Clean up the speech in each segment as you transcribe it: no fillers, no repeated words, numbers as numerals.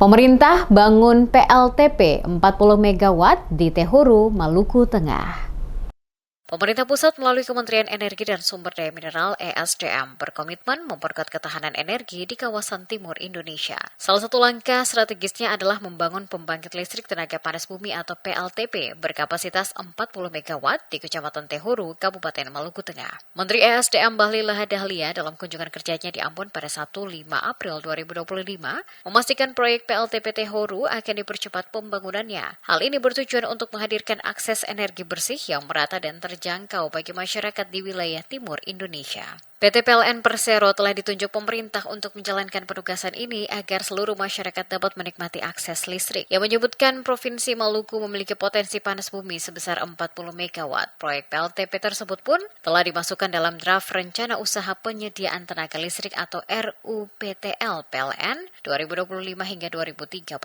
Pemerintah bangun PLTP 40 MW di Tehuru, Maluku Tengah. Pemerintah pusat melalui Kementerian Energi dan Sumber Daya Mineral (ESDM) berkomitmen memperkuat ketahanan energi di kawasan timur Indonesia. Salah satu langkah strategisnya adalah membangun pembangkit listrik tenaga panas bumi atau PLTP berkapasitas 40 MW di Kecamatan Tehuru, Kabupaten Maluku Tengah. Menteri ESDM Bahlil Lahadalia dalam kunjungan kerjanya di Ambon pada 1-5 April 2025 memastikan proyek PLTP Tehuru akan dipercepat pembangunannya. Hal ini bertujuan untuk menghadirkan akses energi bersih yang merata dan terjangkau bagi masyarakat di wilayah timur Indonesia. PT PLN Persero telah ditunjuk pemerintah untuk menjalankan penugasan ini agar seluruh masyarakat dapat menikmati akses listrik. Yang menyebutkan Provinsi Maluku memiliki potensi panas bumi sebesar 40 MW. Proyek PLTP tersebut pun telah dimasukkan dalam draft Rencana Usaha Penyediaan Tenaga Listrik atau RUPTL PLN 2025 hingga 2034.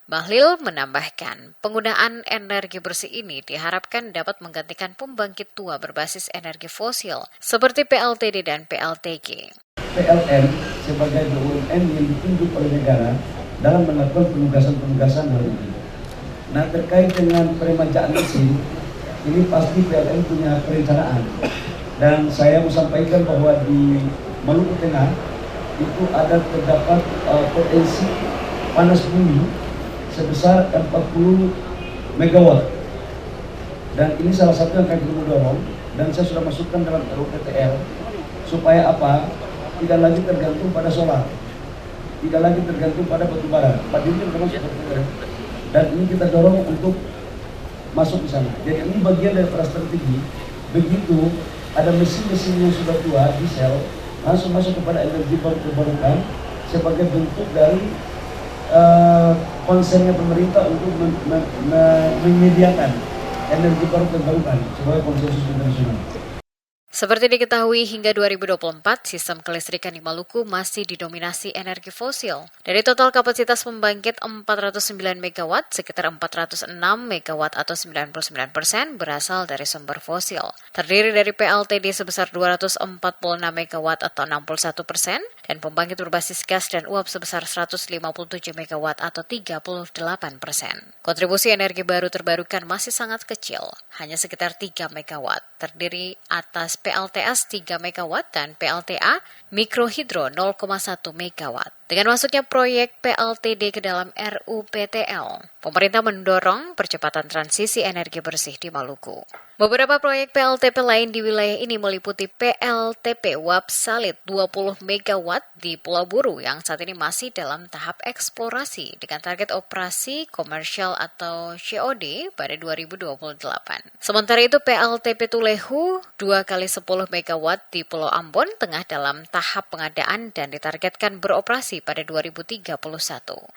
Bahlil menambahkan, penggunaan energi bersih ini diharapkan dapat menggantikan pembangkit tua berbasis energi fosil seperti PLTD dan PLTG. PLN sebagai BUMN yang ditunjuk oleh negara dalam melakukan penugasan-penugasan hal ini. Nah, terkait dengan peremajaan mesin, ini pasti PLN punya perencanaan. Dan saya mau sampaikan bahwa di Maluku Tengah itu terdapat potensi panas bumi sebesar 40 MW. Dan ini salah satu yang akan kita dorong, dan saya sudah masukkan dalam RUPTL supaya apa? Tidak lagi tergantung pada solar, tidak lagi tergantung pada batu bara. Dan ini kita dorong untuk masuk di sana. Jadi ini bagian dari strategi. Begitu ada mesin-mesin yang sudah tua, diesel, langsung masuk kepada energi terbarukan sebagai bentuk dari konsennya pemerintah untuk menyediakan energi baru terbarukan sebagai konsensus internasional. Seperti diketahui, hingga 2024, sistem kelistrikan di Maluku masih didominasi energi fosil. Dari total kapasitas pembangkit 409 MW, sekitar 406 MW atau 99% berasal dari sumber fosil. Terdiri dari PLTD sebesar 246 MW atau 61%, dan pembangkit berbasis gas dan uap sebesar 157 MW atau 38%. Kontribusi energi baru terbarukan masih sangat kecil, hanya sekitar 3 MW, terdiri atas PLTS 3 MW dan PLTA mikrohidro 0,1 MW. Dengan masuknya proyek PLTD ke dalam RUPTL, pemerintah mendorong percepatan transisi energi bersih di Maluku. Beberapa proyek PLTP lain di wilayah ini meliputi PLTP Uap Salit 20 MW di Pulau Buru yang saat ini masih dalam tahap eksplorasi dengan target operasi komersial atau COD pada 2028. Sementara itu PLTP Tulehu 2x10 MW di Pulau Ambon tengah dalam tahap pengadaan dan ditargetkan beroperasi pada 2031.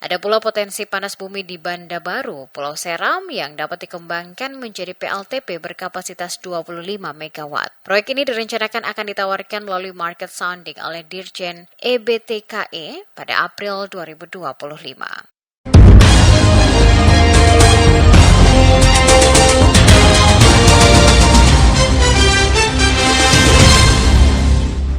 Ada pula potensi panas bumi di Banda Baru, Pulau Seram yang dapat dikembangkan menjadi PLTP berkapasitas 25 MW. Proyek ini direncanakan akan ditawarkan melalui market sounding oleh Dirjen EBTKE pada April 2025.